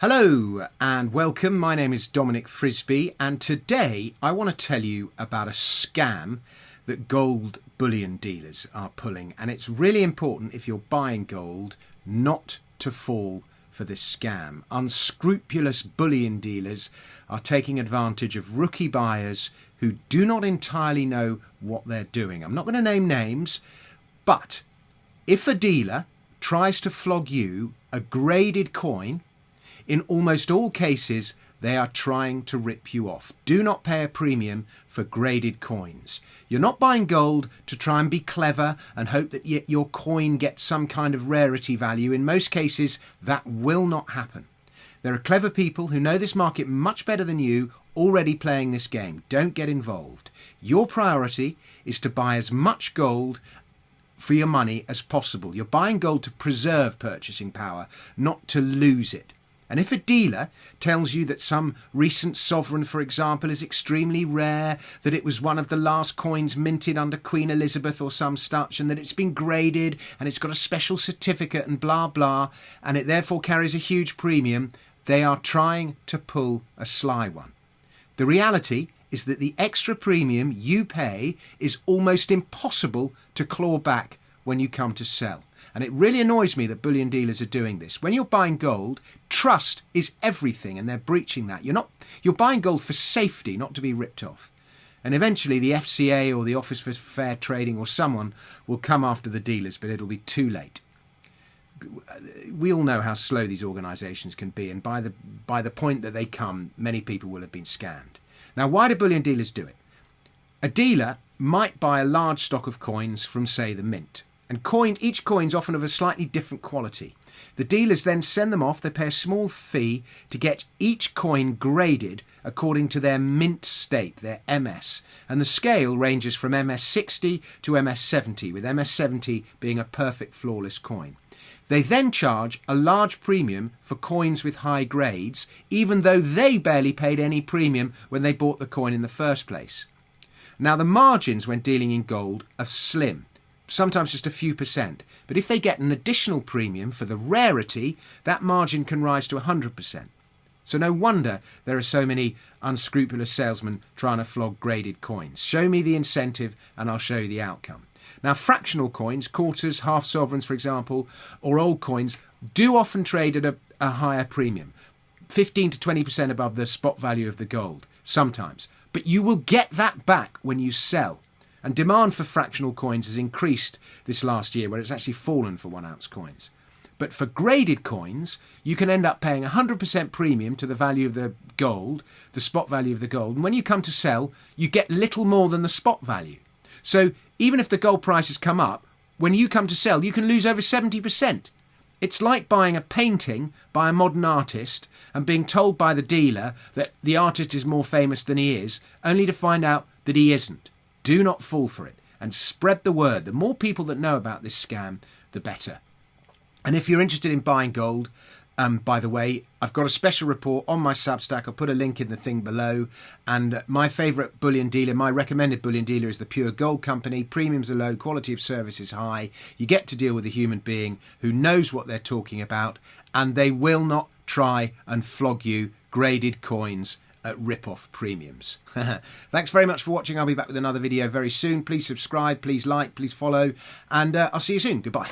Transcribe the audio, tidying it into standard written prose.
Hello and welcome. My name is Dominic Frisby and today I want to tell you about a scam that gold bullion dealers are pulling, and it's really important if you're buying gold not to fall for this scam. Unscrupulous bullion dealers are taking advantage of rookie buyers who do not entirely know what they're doing. I'm not going to name names, but if a dealer tries to flog you a graded coin, in almost all cases, they are trying to rip you off. Do not pay a premium for graded coins. You're not buying gold to try and be clever and hope that your coin gets some kind of rarity value. In most cases, that will not happen. There are clever people who know this market much better than you already playing this game. Don't get involved. Your priority is to buy as much gold for your money as possible. You're buying gold to preserve purchasing power, not to lose it. And if a dealer tells you that some recent sovereign, for example, is extremely rare, that it was one of the last coins minted under Queen Elizabeth or some such, and that it's been graded and it's got a special certificate and blah, blah, and it therefore carries a huge premium, they are trying to pull a sly one. The reality is that the extra premium you pay is almost impossible to claw back when you come to sell. And it really annoys me that bullion dealers are doing this. When you're buying gold, trust is everything, and they're breaching that. You're buying gold for safety, not to be ripped off. And eventually the FCA or the Office for Fair Trading or someone will come after the dealers, but it'll be too late. We all know how slow these organisations can be, and by the point that they come, many people will have been scammed. Now, why do bullion dealers do it? A dealer might buy a large stock of coins from, say, the mint. And each coin's often of a slightly different quality. The dealers then send them off. They pay a small fee to get each coin graded according to their mint state, their MS. And the scale ranges from MS60 to MS70, with MS70 being a perfect flawless coin. They then charge a large premium for coins with high grades, even though they barely paid any premium when they bought the coin in the first place. Now, the margins when dealing in gold are slim. Sometimes just a few percent. But if they get an additional premium for the rarity, that margin can rise to 100%. So no wonder there are so many unscrupulous salesmen trying to flog graded coins. Show me the incentive and I'll show you the outcome. Now, fractional coins, quarters, half sovereigns, for example, or old coins, do often trade at a higher premium, 15 to 20% above the spot value of the gold, sometimes. But you will get that back when you sell. And demand for fractional coins has increased this last year, where it's actually fallen for 1 ounce coins. But for graded coins, you can end up paying 100% premium to the value of the gold, the spot value of the gold. And when you come to sell, you get little more than the spot value. So even if the gold prices come up, when you come to sell, you can lose over 70%. It's like buying a painting by a modern artist and being told by the dealer that the artist is more famous than he is, only to find out that he isn't. Do not fall for it and spread the word. The more people that know about this scam, the better. And if you're interested in buying gold, by the way, I've got a special report on my Substack. I'll put a link in the thing below. And my favourite bullion dealer, my recommended bullion dealer, is the Pure Gold Company. Premiums are low, quality of service is high. You get to deal with a human being who knows what they're talking about, and they will not try and flog you graded coins at rip-off premiums. Thanks very much for watching. I'll be back with another video very soon. Please subscribe, please like, please follow, and I'll see you soon. Goodbye.